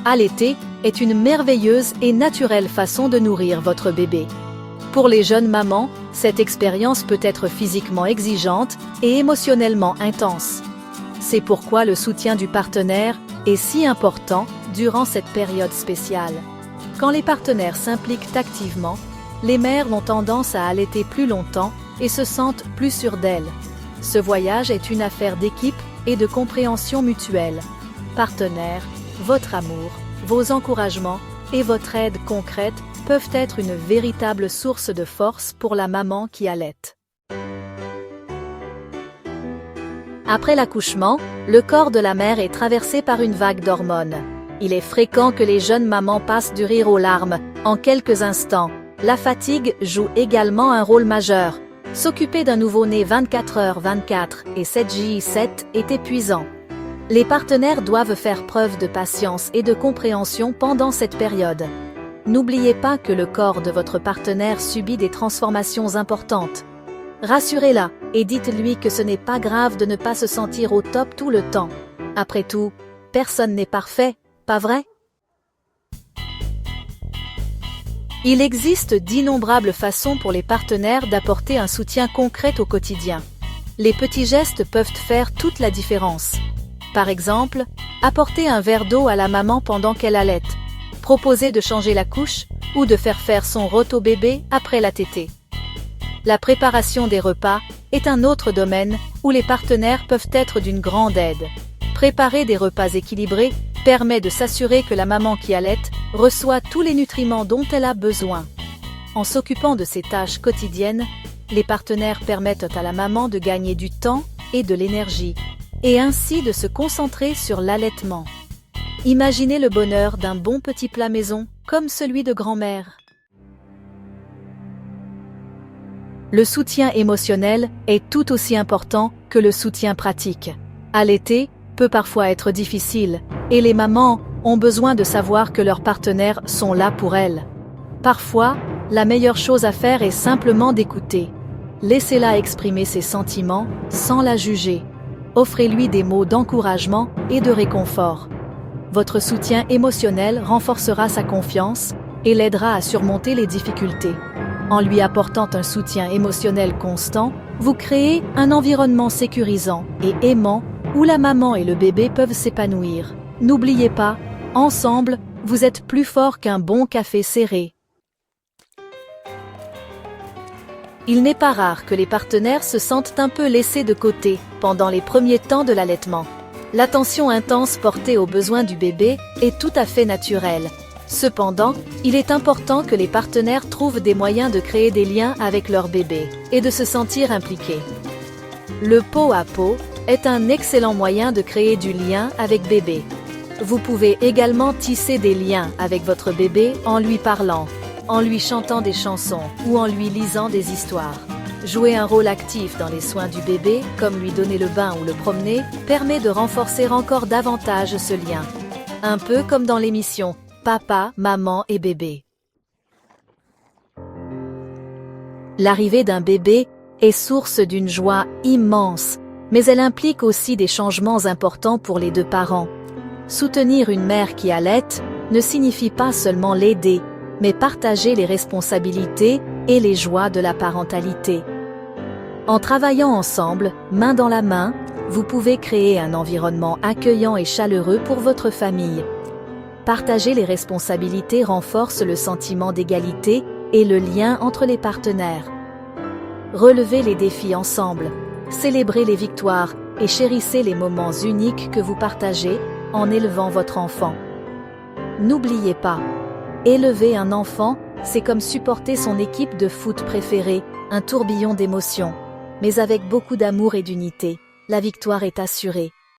Allaiter est une merveilleuse et naturelle façon de nourrir votre bébé. Pour les jeunes mamans, cette expérience peut être physiquement exigeante et émotionnellement intense. C'est pourquoi le soutien du partenaire est si important durant cette période spéciale. Quand les partenaires s'impliquent activement, les mères ont tendance à allaiter plus longtemps et se sentent plus sûres d'elles. Ce voyage est une affaire d'équipe et de compréhension mutuelle. Partenaires, votre amour, vos encouragements et votre aide concrète peuvent être une véritable source de force pour la maman qui allaite. Après l'accouchement, le corps de la mère est traversé par une vague d'hormones. Il est fréquent que les jeunes mamans passent du rire aux larmes en quelques instants. La fatigue joue également un rôle majeur. S'occuper d'un nouveau-né 24h/24 et 7j7 est épuisant. Les partenaires doivent faire preuve de patience et de compréhension pendant cette période. N'oubliez pas que le corps de votre partenaire subit des transformations importantes. Rassurez-la et dites-lui que ce n'est pas grave de ne pas se sentir au top tout le temps. Après tout, personne n'est parfait, pas vrai? Il existe d'innombrables façons pour les partenaires d'apporter un soutien concret au quotidien. Les petits gestes peuvent faire toute la différence. Par exemple, apporter un verre d'eau à la maman pendant qu'elle allaite, proposer de changer la couche ou de faire son rot au bébé après la tétée. La préparation des repas est un autre domaine où les partenaires peuvent être d'une grande aide. Préparer des repas équilibrés permet de s'assurer que la maman qui allaite reçoit tous les nutriments dont elle a besoin. En s'occupant de ces tâches quotidiennes, les partenaires permettent à la maman de gagner du temps et de l'énergie, et ainsi de se concentrer sur l'allaitement. Imaginez le bonheur d'un bon petit plat maison, comme celui de grand-mère. Le soutien émotionnel est tout aussi important que le soutien pratique. Allaiter peut parfois être difficile, et les mamans ont besoin de savoir que leurs partenaires sont là pour elles. Parfois, la meilleure chose à faire est simplement d'écouter. Laissez-la exprimer ses sentiments sans la juger. Offrez-lui des mots d'encouragement et de réconfort. Votre soutien émotionnel renforcera sa confiance et l'aidera à surmonter les difficultés. En lui apportant un soutien émotionnel constant, vous créez un environnement sécurisant et aimant où la maman et le bébé peuvent s'épanouir. N'oubliez pas, ensemble, vous êtes plus fort qu'un bon café serré. Il n'est pas rare que les partenaires se sentent un peu laissés de côté pendant les premiers temps de l'allaitement. L'attention intense portée aux besoins du bébé est tout à fait naturelle. Cependant, il est important que les partenaires trouvent des moyens de créer des liens avec leur bébé et de se sentir impliqués. Le pot à pot est un excellent moyen de créer du lien avec bébé. Vous pouvez également tisser des liens avec votre bébé en lui parlant, en lui chantant des chansons ou en lui lisant des histoires. Jouer un rôle actif dans les soins du bébé, comme lui donner le bain ou le promener, permet de renforcer encore davantage ce lien. Un peu comme dans l'émission Papa, Maman et Bébé. L'arrivée d'un bébé est source d'une joie immense, mais elle implique aussi des changements importants pour les deux parents. Soutenir une mère qui allaite ne signifie pas seulement l'aider, mais partager les responsabilités et les joies de la parentalité. En travaillant ensemble, main dans la main, vous pouvez créer un environnement accueillant et chaleureux pour votre famille. Partager les responsabilités renforce le sentiment d'égalité et le lien entre les partenaires. Relevez les défis ensemble, célébrez les victoires et chérissez les moments uniques que vous partagez en élevant votre enfant. N'oubliez pas, élever un enfant, c'est comme supporter son équipe de foot préférée, un tourbillon d'émotions. Mais avec beaucoup d'amour et d'unité, la victoire est assurée.